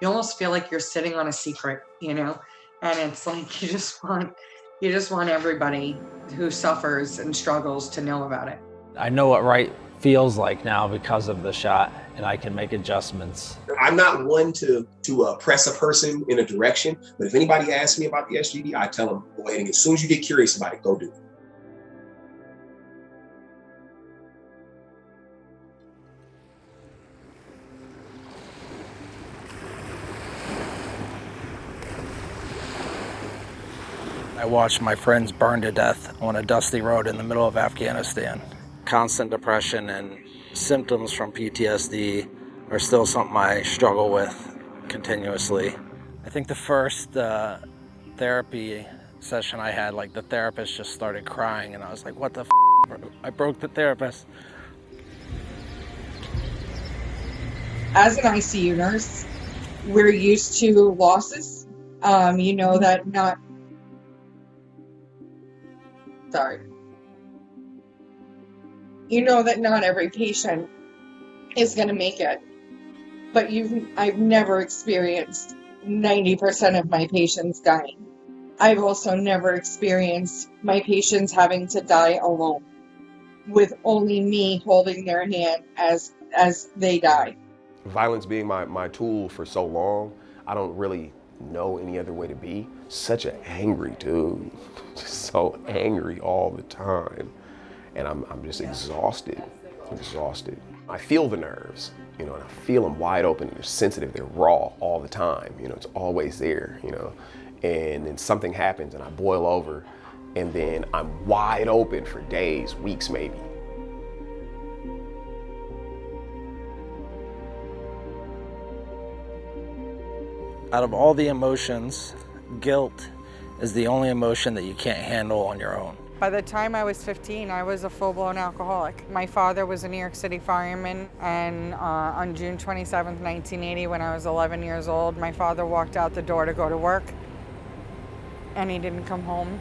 You almost feel like you're sitting on a secret, you know? And it's like you just want everybody who suffers and struggles to know about it. I know what right feels like now because of the shot, and I can make adjustments. I'm not one to press a person in a direction, but if anybody asks me about the SGD, I tell them, go ahead and as soon as you get curious about it, go do it. I watched my friends burn to death on a dusty road in the middle of Afghanistan. Constant depression and symptoms from PTSD are still something I struggle with continuously. I think the first therapy session I had, like the therapist just started crying and I was like, what the f***? I broke the therapist. As an ICU nurse, we're used to losses. You know that not every patient is going to make it, but I've never experienced 90% of my patients dying. I've also never experienced my patients having to die alone, with only me holding their hand as they die. Violence being my tool for so long, I don't really know any other way to be. Such an angry dude, just so angry all the time. And I'm just exhausted. I feel the nerves, you know, and I feel them wide open, they're sensitive, they're raw all the time, you know, it's always there, you know. And then something happens and I boil over and then I'm wide open for days, weeks maybe. Out of all the emotions, guilt is the only emotion that you can't handle on your own. By the time I was 15, I was a full-blown alcoholic. My father was a New York City fireman, and on June 27th, 1980, when I was 11 years old, my father walked out the door to go to work, and he didn't come home.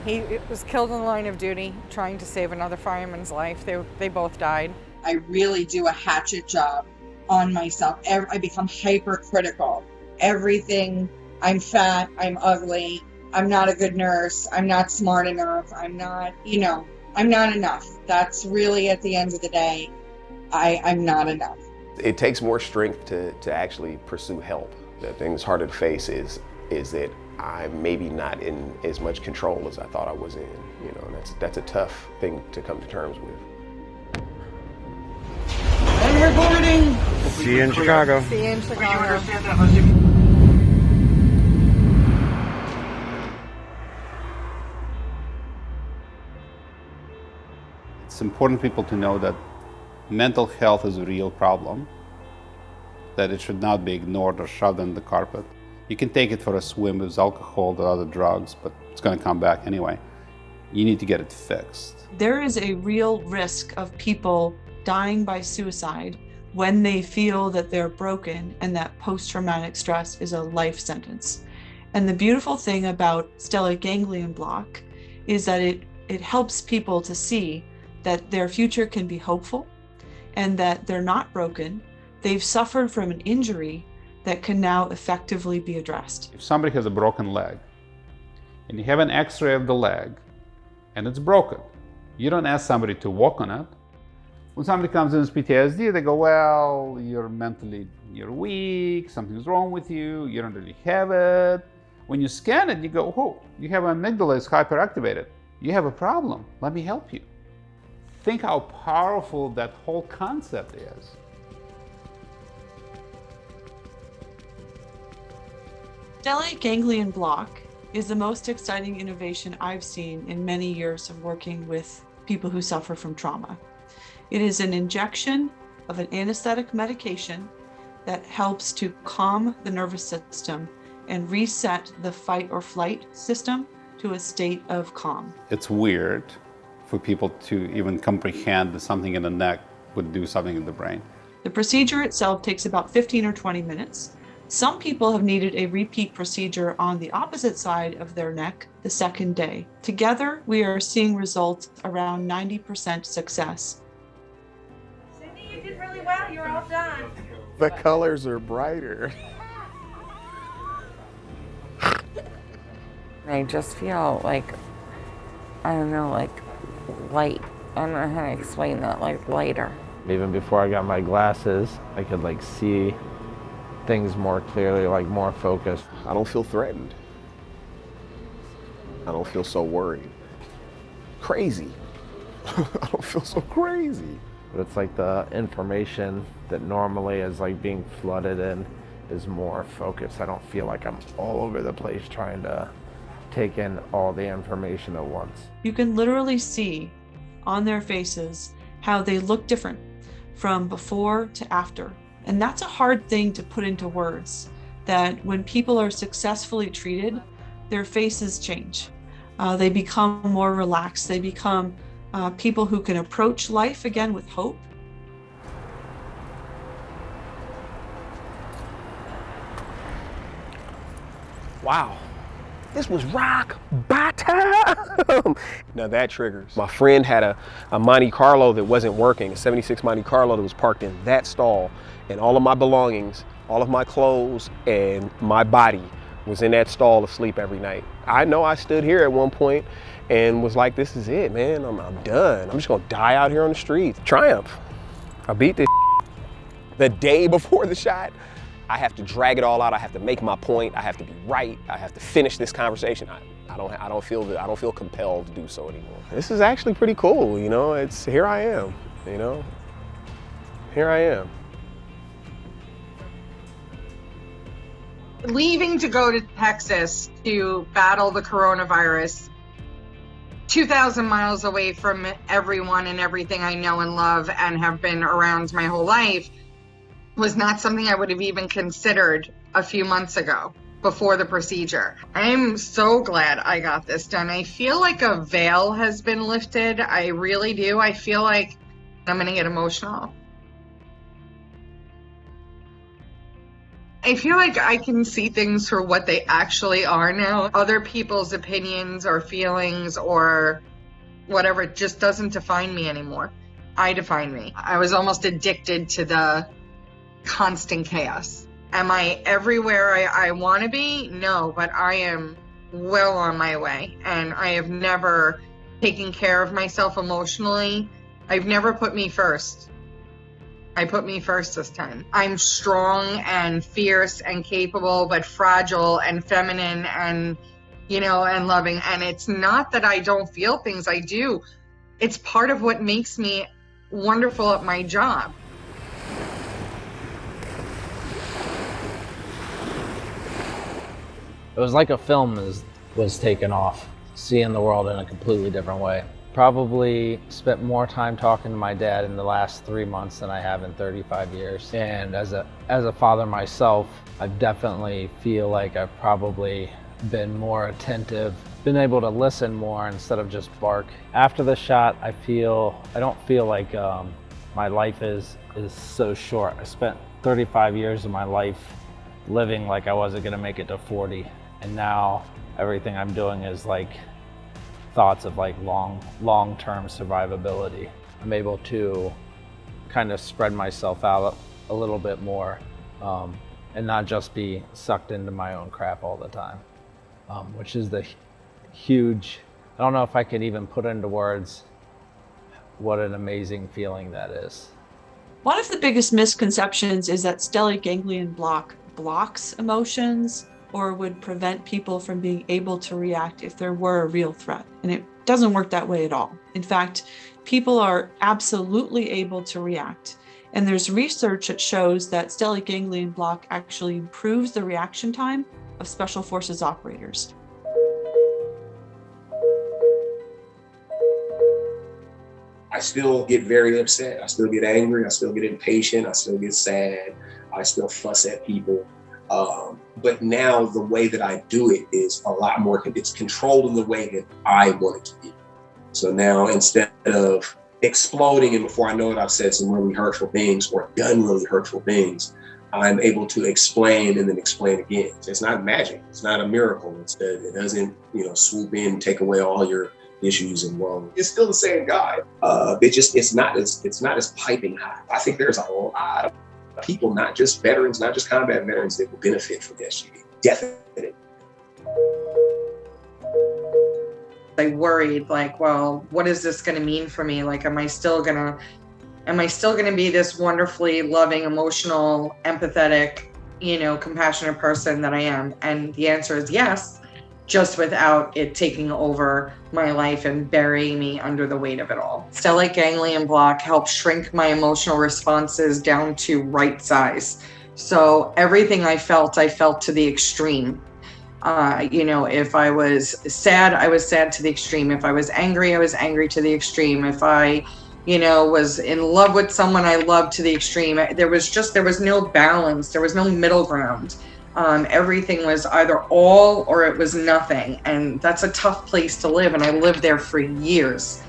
He was killed in the line of duty, trying to save another fireman's life. They both died. I really do a hatchet job on myself. I become hypercritical. Everything, I'm fat, I'm ugly, I'm not a good nurse, I'm not smart enough, I'm not enough. That's really, at the end of the day, I'm not enough. It takes more strength to actually pursue help. The thing that's harder to face is that I'm maybe not in as much control as I thought I was in. You know, and that's a tough thing to come to terms with. And recording. See you in Chicago. See you in Chicago. It's important for people to know that mental health is a real problem, that it should not be ignored or shoved under the carpet. You can take it for a swim with alcohol or other drugs, but it's going to come back anyway. You need to get it fixed. There is a real risk of people dying by suicide when they feel that they're broken and that post-traumatic stress is a life sentence. And the beautiful thing about stellate ganglion block is that it helps people to see that their future can be hopeful and that they're not broken. They've suffered from an injury that can now effectively be addressed. If somebody has a broken leg and you have an x-ray of the leg and it's broken, you don't ask somebody to walk on it. When somebody comes in with PTSD, they go, well, you're weak, something's wrong with you, you don't really have it. When you scan it, you go, oh, you have amygdala is hyperactivated. You have a problem, let me help you. Think how powerful that whole concept is. Stellate ganglion block is the most exciting innovation I've seen in many years of working with people who suffer from trauma. It is an injection of an anesthetic medication that helps to calm the nervous system and reset the fight or flight system to a state of calm. It's weird for people to even comprehend that something in the neck would do something in the brain. The procedure itself takes about 15 or 20 minutes. Some people have needed a repeat procedure on the opposite side of their neck the second day. Together, we are seeing results around 90% success. Cindy, you did really well. You're all done. The colors are brighter. I just feel like, I don't know, like light. I don't know how to explain that, like lighter. Even before I got my glasses, I could like see things more clearly, like more focused. I don't feel threatened. I don't feel so worried. Crazy. I don't feel so crazy. But it's like the information that normally is like being flooded in is more focused. I don't feel like I'm all over the place trying to take in all the information at once. You can literally see on their faces how they look different from before to after. And that's a hard thing to put into words, that when people are successfully treated, their faces change. They become more relaxed. They become people who can approach life again with hope. Wow. This was rock bottom. Now that triggers. My friend had a Monte Carlo that wasn't working, a 76 Monte Carlo that was parked in that stall, and all of my belongings, all of my clothes, and my body was in that stall asleep every night. I know I stood here at one point and was like, this is it, man. I'm done. I'm just gonna die out here on the streets. Triumph. I beat this. The day before the shot, I have to drag it all out. I have to make my point. I have to be right. I have to finish this conversation. I don't feel compelled to do so anymore. This is actually pretty cool, you know. It's here I am, you know. Here I am. Leaving to go to Texas to battle the coronavirus, 2,000 miles away from everyone and everything I know and love and have been around my whole life, was not something I would have even considered a few months ago before the procedure. I'm so glad I got this done. I feel like a veil has been lifted. I really do. I feel like I'm going to get emotional. I feel like I can see things for what they actually are now. Other people's opinions or feelings or whatever just doesn't define me anymore. I define me. I was almost addicted to the constant chaos. Am I everywhere I want to be? No, but I am well on my way. And I have never taken care of myself emotionally. I've never put me first. I put me first this time. I'm strong and fierce and capable, but fragile and feminine and, you know, and loving. And it's not that I don't feel things. I do. It's part of what makes me wonderful at my job. It was like a film was taken off, seeing the world in a completely different way. Probably spent more time talking to my dad in the last 3 months than I have in 35 years. And as a father myself, I definitely feel like I've probably been more attentive, been able to listen more instead of just bark. After the shot, I don't feel like my life is so short. I spent 35 years of my life living like I wasn't gonna make it to 40. And now everything I'm doing is like thoughts of like long-term survivability. I'm able to kind of spread myself out a little bit more and not just be sucked into my own crap all the time, which is the huge, I don't know if I could even put into words what an amazing feeling that is. One of the biggest misconceptions is that stellate ganglion block blocks emotions or would prevent people from being able to react if there were a real threat. And it doesn't work that way at all. In fact, people are absolutely able to react. And there's research that shows that stellate ganglion block actually improves the reaction time of special forces operators. I still get very upset. I still get angry. I still get impatient. I still get sad. I still fuss at people. But now the way that I do it is a lot more, it's controlled in the way that I want it to be. So now instead of exploding and before I know it, I've said some really hurtful things or done really hurtful things, I'm able to explain and then explain again. So it's not magic. It's not a miracle. It doesn't, swoop in, take away all your issues and woes. It's still the same guy. It's not as piping hot. I think there's a lot people, not just veterans, not just combat veterans, that will benefit from SGD. Definitely. I worried, like, well, what is this going to mean for me? Like, am I still going to be this wonderfully loving, emotional, empathetic, compassionate person that I am? And the answer is yes, just without it taking over my life and burying me under the weight of it all. Stellate ganglion block helps shrink my emotional responses down to right size. So everything I felt to the extreme. If I was sad to the extreme. If I was angry to the extreme. If I, was in love with someone I loved to the extreme. There was no balance. There was no middle ground. Everything was either all or it was nothing. And that's a tough place to live. And I lived there for years.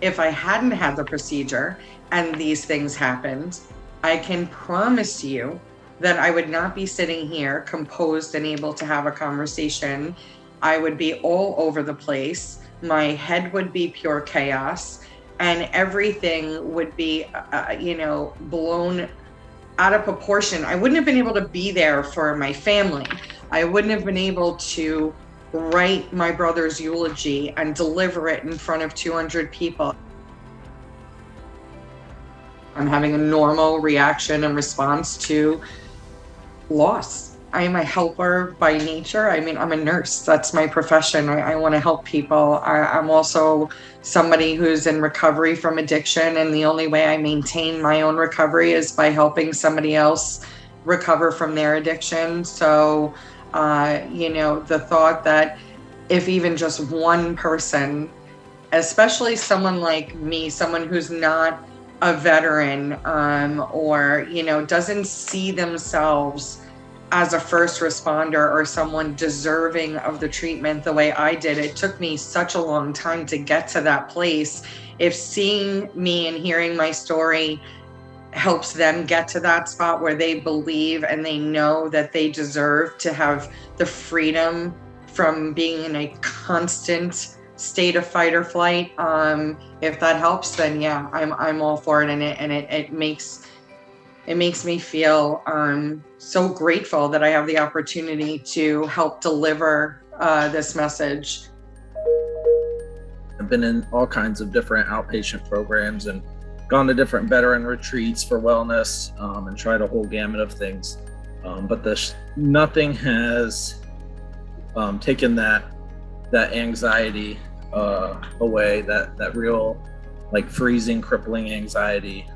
If I hadn't had the procedure and these things happened, I can promise you that I would not be sitting here composed and able to have a conversation. I would be all over the place. My head would be pure chaos, and everything would be, blown out of proportion. I wouldn't have been able to be there for my family. I wouldn't have been able to write my brother's eulogy and deliver it in front of 200 people. I'm having a normal reaction and response to loss. I am a helper by nature. I mean, I'm a nurse. That's my profession. I want to help people. I'm also somebody who's in recovery from addiction, and the only way I maintain my own recovery is by helping somebody else recover from their addiction. So, the thought that if even just one person, especially someone like me, someone who's not a veteran, or, doesn't see themselves as a first responder or someone deserving of the treatment the way I did. It took me such a long time to get to that place. If seeing me and hearing my story helps them get to that spot where they believe and they know that they deserve to have the freedom from being in a constant state of fight or flight, if that helps, then yeah, I'm all for it, and it makes me feel so grateful that I have the opportunity to help deliver this message. I've been in all kinds of different outpatient programs and gone to different veteran retreats for wellness, and tried a whole gamut of things, but nothing has taken that anxiety away, that real, like, freezing, crippling anxiety,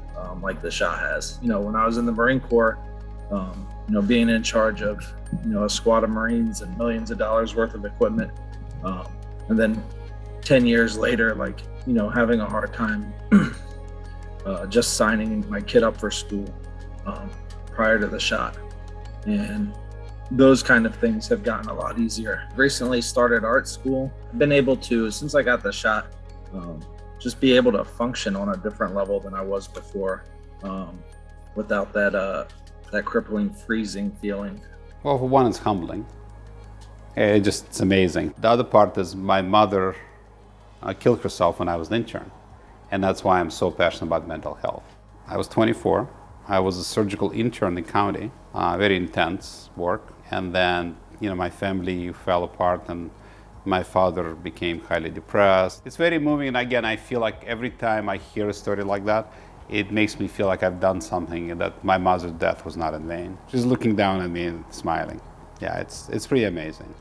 like the shot has. When I was in the Marine Corps, being in charge of, a squad of Marines and millions of dollars worth of equipment, and then 10 years later, like, having a hard time just signing my kid up for school prior to the shot. And those kind of things have gotten a lot easier. Recently started art school. I've been able to, since I got the shot, just be able to function on a different level than I was before, without that crippling, freezing feeling. Well, for one, it's humbling. It's amazing. The other part is my mother killed herself when I was an intern, and that's why I'm so passionate about mental health. I was 24. I was a surgical intern in the county, very intense work. And then, my family fell apart and my father became highly depressed. It's very moving. And again, I feel like every time I hear a story like that, it makes me feel like I've done something and that my mother's death was not in vain. She's looking down at me and smiling. Yeah, it's pretty amazing.